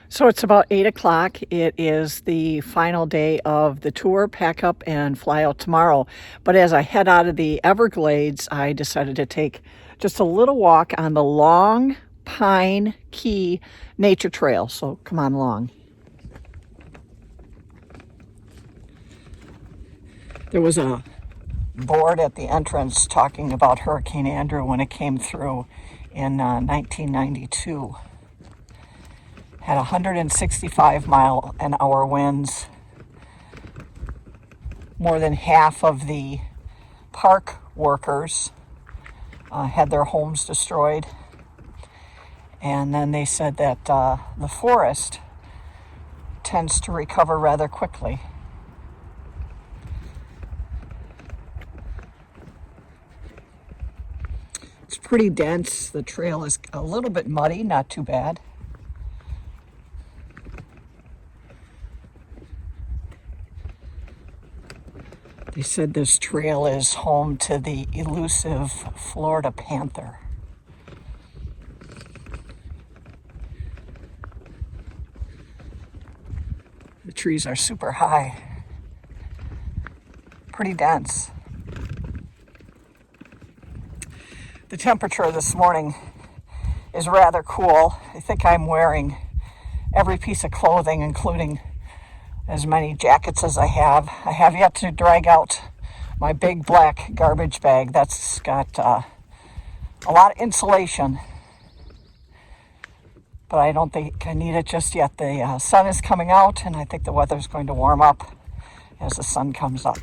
So it's about 8 o'clock. It is the final day of the tour, pack up and fly out tomorrow. But as I head out of the Everglades, I decided to take just a little walk on the Long Pine Key Nature Trail. So come on along. There was a board at the entrance talking about Hurricane Andrew when it came through in 1992. Had 165-mile-an-hour winds. More than half of the park workers had their homes destroyed. And then they said that the forest tends to recover rather quickly. It's pretty dense. The trail is a little bit muddy, not too bad. They said this trail is home to the elusive Florida panther. The trees are super high, pretty dense. The temperature this morning is rather cool. I think I'm wearing every piece of clothing, including as many jackets as I have. I have yet to drag out my big black garbage bag. That's got a lot of insulation, but I don't think I need it just yet. The sun is coming out, and I think the weather's going to warm up as the sun comes up.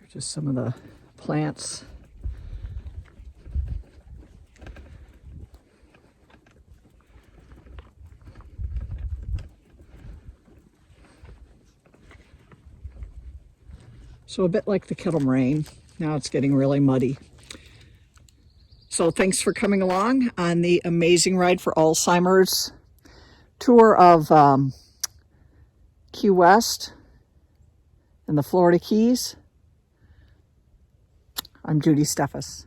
Here's just some of the plants. So a bit like the Kettle Moraine, now it's getting really muddy. So thanks for coming along on the Amazing Ride for Alzheimer's tour of Key West and the Florida Keys. I'm Judy Steffes.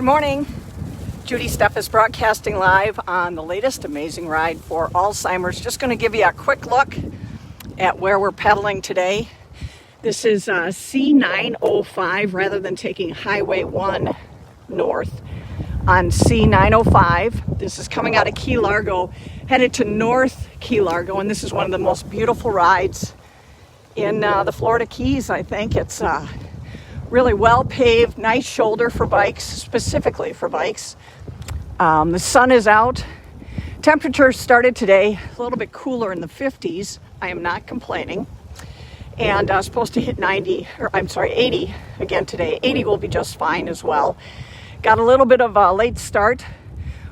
Good morning. Judy Stepp is broadcasting live on the latest Amazing Ride for Alzheimer's. Just going to give you a quick look at where we're pedaling today. This is C905 rather than taking Highway 1 north. On C905, this is coming out of Key Largo, headed to North Key Largo, and this is one of the most beautiful rides in the Florida Keys, I think. It's really well paved, nice shoulder for bikes, specifically for bikes. The sun is out. Temperatures started today a little bit cooler in the 50s. I am not complaining. And supposed to hit 80 again today. 80 will be just fine as well. Got a little bit of a late start.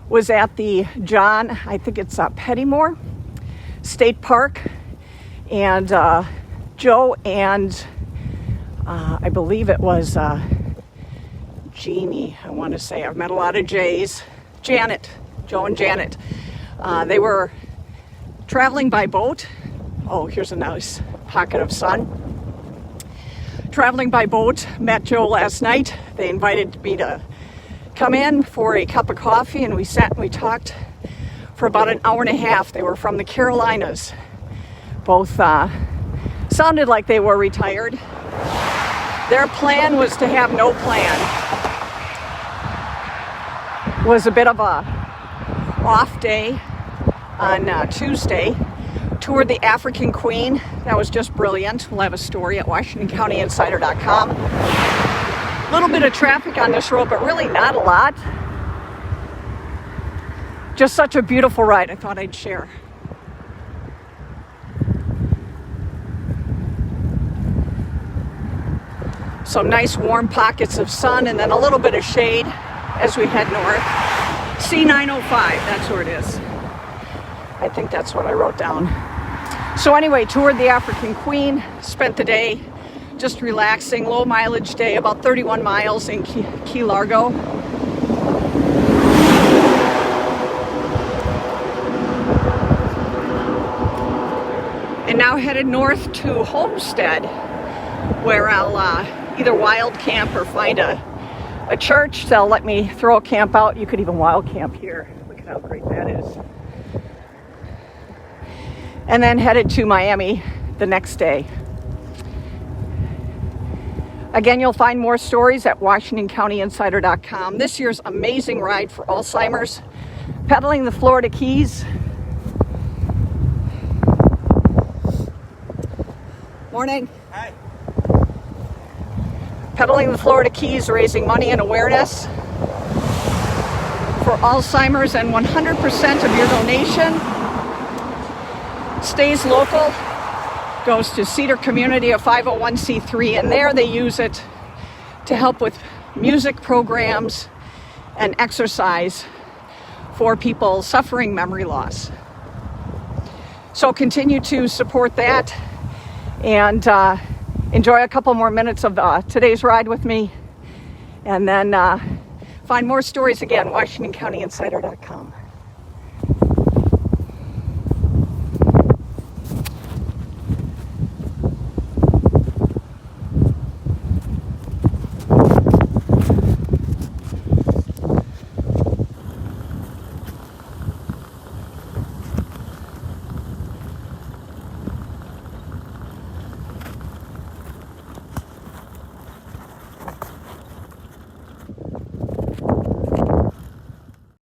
Was at the John, I think it's Pettymore State Park. And Joe and I believe it was Jeannie, I want to say. I've met a lot of J's. Janet, Joe and Janet. They were traveling by boat. Oh, here's a nice pocket of sun. Traveling by boat, met Joe last night. They invited me to come in for a cup of coffee, and we sat and we talked for about an hour and a half. They were from the Carolinas. Both sounded like they were retired. Their plan was to have no plan. It was a bit of a off day on Tuesday. Toured the African Queen. That was just brilliant. We'll have a story at WashingtonCountyInsider.com. A little bit of traffic on this road, but really not a lot. Just such a beautiful ride. I thought I'd share. Some nice warm pockets of sun and then a little bit of shade as we head north. C905, that's where it is. I think that's what I wrote down. So anyway, toured the African Queen, spent the day just relaxing, low mileage day, about 31 miles in Key Largo. And now headed north to Homestead, where I'll either wild camp or find a church. They'll let me throw a camp out. You could even wild camp here. Look at how great that is. And then headed to Miami the next day. Again, you'll find more stories at WashingtonCountyInsider.com. This year's Amazing Ride for Alzheimer's, pedaling the Florida Keys. Morning. Hi. Pedaling the Florida Keys, raising money and awareness for Alzheimer's, and 100% of your donation stays local, goes to Cedar Community, a 501c3, and there they use it to help with music programs and exercise for people suffering memory loss. So continue to support that and enjoy a couple more minutes of today's ride with me, and then find more stories again, WashingtonCountyInsider.com.